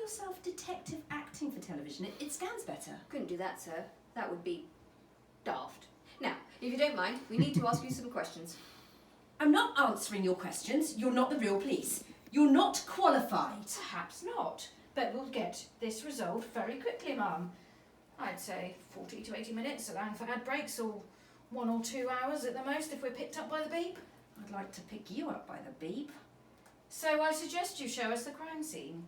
yourself detective acting for television. It sounds better. Couldn't do that, sir. That would be daft. Now, if you don't mind, we need to ask you some questions. I'm not answering your questions. You're not the real police. You're not qualified. Perhaps not, but we'll get this resolved very quickly, ma'am. I'd say 40 to 80 minutes, allowing for ad breaks, or 1 or 2 hours at the most if we're picked up by the beep. I'd like to pick you up by the beep. So I suggest you show us the crime scene.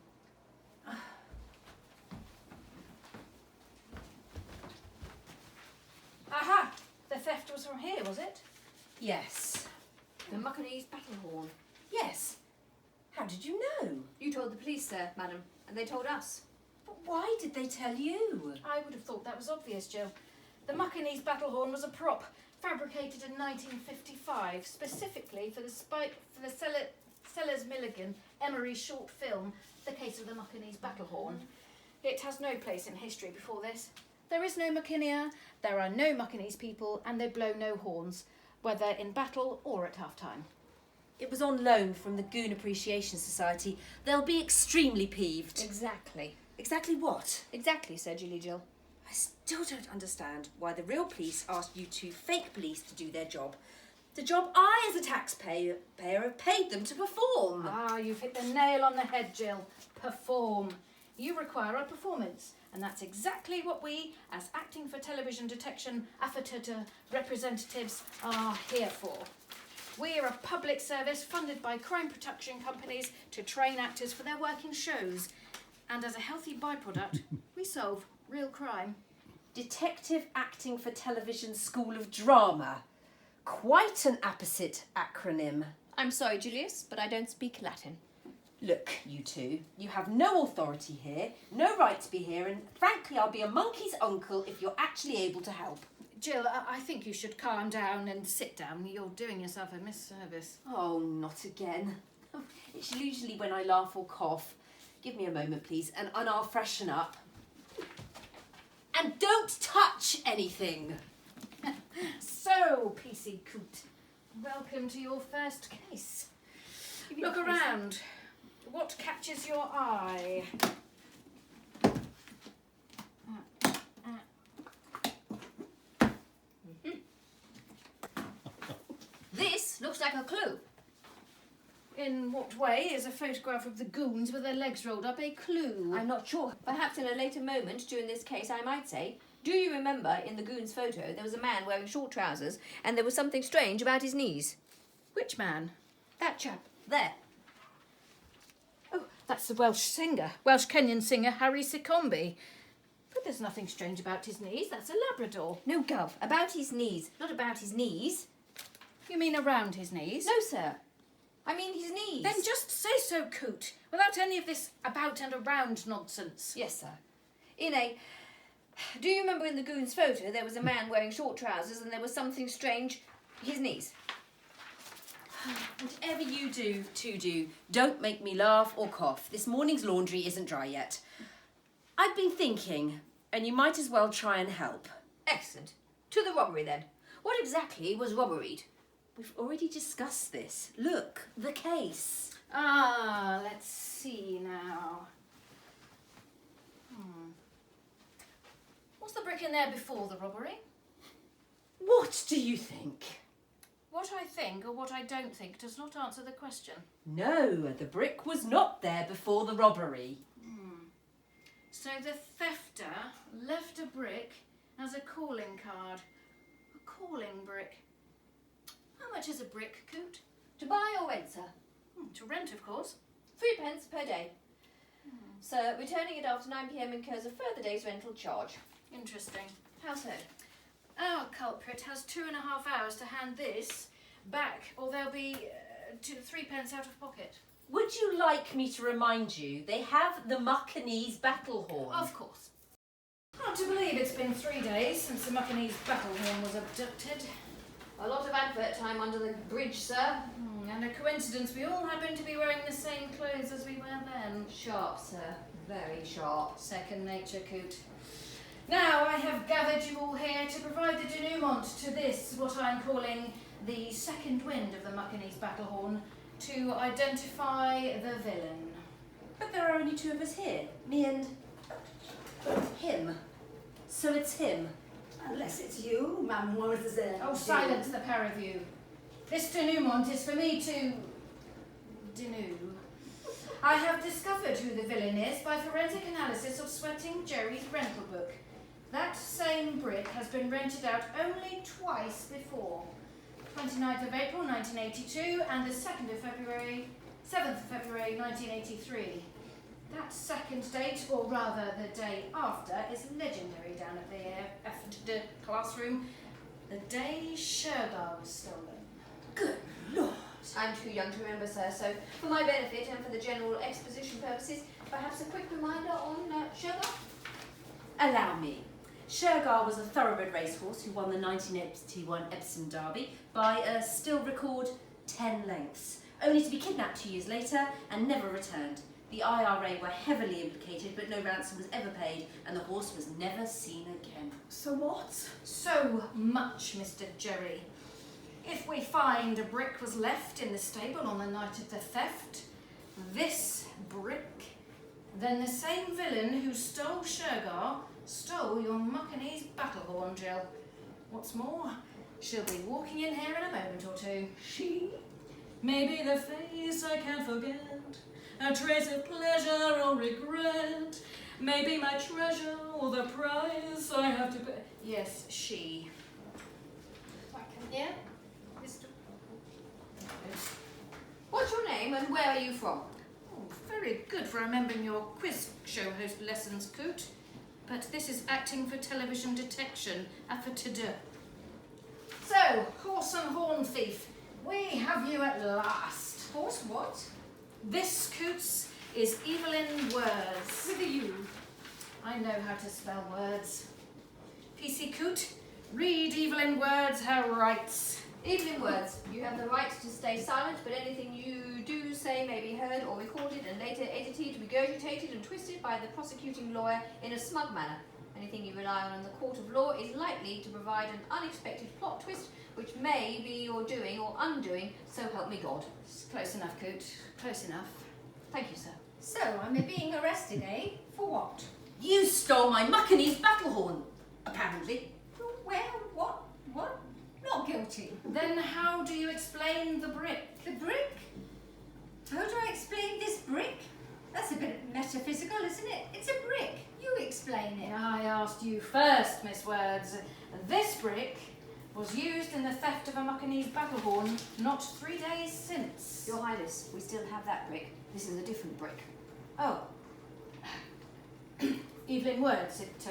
Aha! The theft was from here, was it? Yes. The Muckanese battle horn. Yes. How did you know? You told the police, sir, madam, and they told us. But why did they tell you? I would have thought that was obvious, Jill. The Muckanese battle horn was a prop fabricated in 1955, specifically for the Sellers Milligan Emery short film, The Case of the Muckanese Battle Horn. It has no place in history before this. There is no Muckineer, there are no Muckanese people, and they blow no horns, whether in battle or at half-time. It was on loan from the Goon Appreciation Society. They'll be extremely peeved. Exactly. Exactly what? Exactly, Sir Julie Jill. I still don't understand why the real police asked you two fake police to do their job. The job I, as a taxpayer, have paid them to perform. Ah, you've hit the nail on the head, Jill. Perform. You require a performance, and that's exactly what we, as acting for television detection affetata representatives, are here for. We're a public service funded by crime protection companies to train actors for their work in shows. And as a healthy byproduct, we solve real crime. Detective Acting for Television School of Drama. Quite an apposite acronym. I'm sorry, Julius, but I don't speak Latin. Look, you two, you have no authority here, no right to be here, and frankly, I'll be a monkey's uncle if you're actually able to help. Jill, I think you should calm down and sit down. You're doing yourself a misservice. Oh, not again. It's usually when I laugh or cough. Give me a moment, please, and I'll freshen up. And don't touch anything. So, PC Coot, welcome to your first case. Look around. What catches your eye? This looks like a clue. In what way is a photograph of the goons with their legs rolled up a clue? I'm not sure. Perhaps in a later moment during this case I might say, do you remember in the goon's photo there was a man wearing short trousers and there was something strange about his knees? Which man? That chap. There. Oh, that's the Welsh Kenyan singer Harry Sicombe. But there's nothing strange about his knees. That's a Labrador. No, Gov. About his knees. Not about his knees. You mean around his knees? No, sir. I mean his knees. Then just say so, Coot, without any of this about and around nonsense. Yes, sir. Do you remember in the goon's photo there was a man wearing short trousers and there was something strange? His knees. Whatever you do, don't make me laugh or cough. This morning's laundry isn't dry yet. I've been thinking, and you might as well try and help. Excellent. To the robbery then. What exactly was robberied? We've already discussed this. Look, the case. Ah, let's see now. Was the brick in there before the robbery? What do you think? What I think or what I don't think does not answer the question. No, the brick was not there before the robbery. So the thefter left a brick as a calling card. A calling brick. How much is a brick, Coot? To buy or rent, sir? To rent, of course. 3 pence per day. Sir, returning it after 9 p.m. incurs a further day's rental charge. Interesting. How so? Our culprit has 2.5 hours to hand this back, or there'll be 3 pence out of pocket. Would you like me to remind you, they have the Muckanese battle horn? Of course. Hard to believe it's been 3 days since the Muckanese battle horn was abducted. A lot of advert time under the bridge, sir. And a coincidence, we all happen to be wearing the same clothes as we were then. Sharp, sir. Very sharp. Second nature, Coot. Now I have gathered you all here to provide the denouement to this, what I'm calling the second wind of the Muckanese battle horn, to identify the villain. But there are only two of us here. Me and him. So it's him. Unless it's you, mademoiselle. Oh, silence the pair of you. This denouement is for me to denou. I have discovered who the villain is by forensic analysis of Sweating Jerry's rental book. That same brick has been rented out only twice before. 29th of April 1982 and the 7th of February 1983. That second date, or rather the day after, is legendary down at the classroom. The day Shergar was stolen. Good Lord. I'm too young to remember, sir, so for my benefit and for the general exposition purposes, perhaps a quick reminder on Shergar? Allow me. Shergar was a thoroughbred racehorse who won the 1981 Epsom Derby by a still record 10 lengths, only to be kidnapped 2 years later and never returned. The IRA were heavily implicated, but no ransom was ever paid, and the horse was never seen again. So what? So much, Mr. Jerry. If we find a brick was left in the stable on the night of the theft, this brick, then the same villain who stole Shergar stole your Muckanese battle horn, Jill. What's more, she'll be walking in here in a moment or two. She? Maybe the face I can't forget, a trace of pleasure or regret. Maybe my treasure or the price I have to pay. Yes, she. Yeah? What's your name and where are you from? Oh, very good for remembering your quiz show host lessons, Coot. But this is acting for television detection, after to do. So, horse and horn thief, we have you at last. Horse what? This, Coots, is Evelyn Words. With a U. I know how to spell words. PC Coot, read Evelyn Words her rights. Evelyn Words, you have the right to stay silent, but anything you do say may be heard or recorded and later edited, regurgitated and twisted by the prosecuting lawyer in a smug manner. Anything you rely on in the court of law is likely to provide an unexpected plot twist which may be your doing or undoing, so help me God. Close enough, Coot. Close enough. Thank you, sir. So, I'm being arrested, eh? For what? You stole my Muckanese battle horn, apparently. Well, what? Not guilty. Then how do you explain the brick? The brick? How do I explain this brick? That's a bit metaphysical, isn't it? It's a brick. You explain it. I asked you first, Miss Words. This brick was used in the theft of a Muckanese battle horn not 3 days since. Your Highness, we still have that brick. This is a different brick. Oh. Evelyn Words, it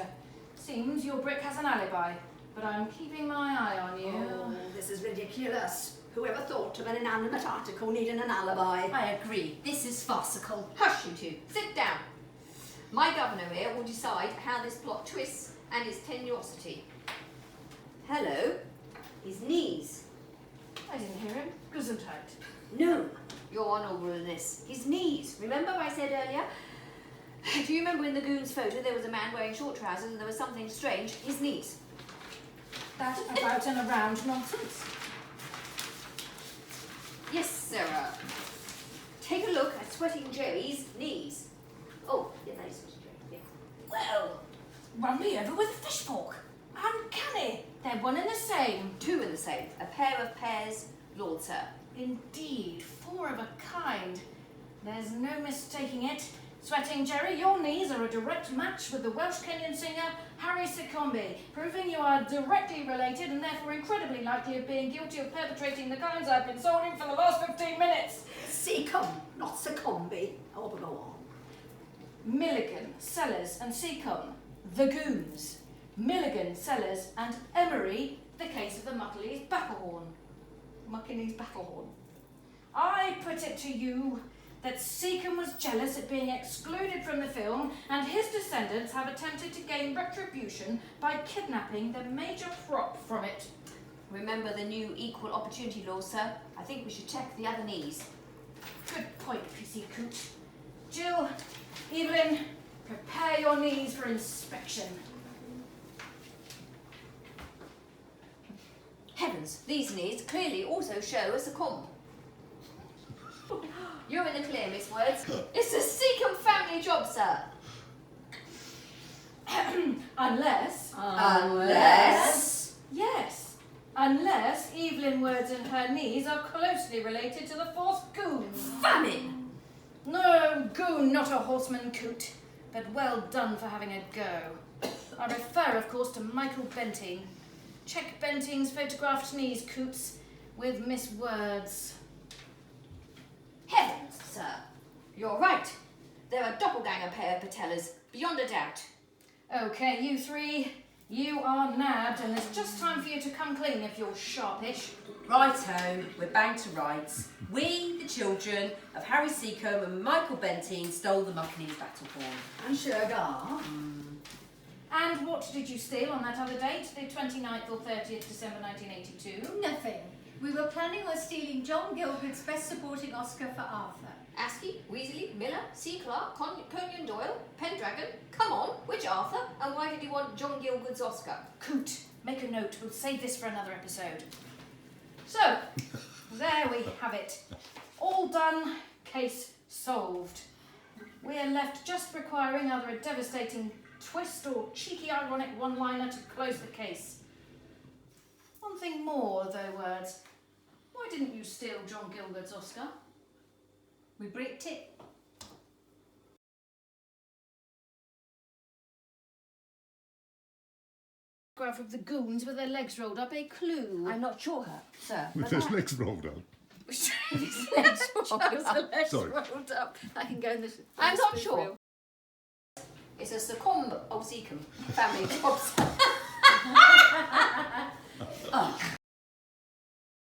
seems your brick has an alibi, but I'm keeping my eye on you. Oh, this is ridiculous. Whoever thought of an inanimate article needing an alibi? I agree. This is farcical. Hush, you two. Sit down. My governor here will decide how this plot twists and its tenuosity. Hello. His knees. I didn't hear him. Gesundheit. No, Your Honourableness. His knees. Remember I said earlier? Do you remember in the goon's photo there was a man wearing short trousers and there was something strange? His knees. That about and around nonsense. Yes, Sarah. Take a look at Sweating Jerry's knees. Oh, yeah, that is Sweating Jerry. Yeah. Well, run me over with a fish fork. Uncanny. They're one and the same. Two in the same. A pair of pears, Lord Sir. Indeed, four of a kind. There's no mistaking it. Sweating Jerry, your knees are a direct match with the Welsh Kenyan singer Harry Sekombe, proving you are directly related and therefore incredibly likely of being guilty of perpetrating the crimes I've been solving for the last 15 minutes. Seacombe, not Sekombe. Oh, but go on. Milligan, Sellers and Seacombe, the goons. Milligan, Sellers and Emery, the case of the Muckanese battlehorn. Muckanese battlehorn. I put it to you that Seacombe was jealous at being excluded from the film and his descendants have attempted to gain retribution by kidnapping the major prop from it. Remember the new equal opportunity law, sir? I think we should check the other knees. Good point, PC Coot. Jill, Evelyn, prepare your knees for inspection. Heavens, these knees clearly also show a Seacombe. You're in the clear, Miss Words. It's a Seacombe family job, sir. Unless... Unless... Yes. Unless Evelyn Words and her niece are closely related to the fourth goon. Famine! No, goon, not a horseman, Coot. But well done for having a go. I refer, of course, to Michael Benting. Check Benting's photographed knees, Coots, with Miss Words. Heavens, sir. You're right. They're a doppelganger pair of patellas, beyond a doubt. Okay, you three, you are nabbed, and it's just time for you to come clean if you're sharpish. Righto, we're bang to rights. We, the children of Harry Seacombe and Michael Benting, stole the Muckanees battle horn. And sugar. And what did you steal on that other date, the 29th or 30th December 1982? Nothing. We were planning on stealing John Gilbert's Best Supporting Oscar for Arthur. Askey, Weasley, Miller, C. Clarke, Conan Doyle, Pendragon. Come on, which Arthur? And why did you want John Gielgud's Oscar? Coot, make a note. We'll save this for another episode. So, there we have it. All done, case solved. We're left just requiring either a devastating twist or cheeky ironic one-liner to close the case. One thing more, though, Words. Why didn't you steal John Gielgud's Oscar? We bricked it. Photograph of the goons with their legs rolled up, a clue. I'm not sure, sir. With his legs rolled up. His legs rolled up. Sorry. Rolled up. I can go in this. I'm not this sure. reel. It's a Seacombe family job, sir.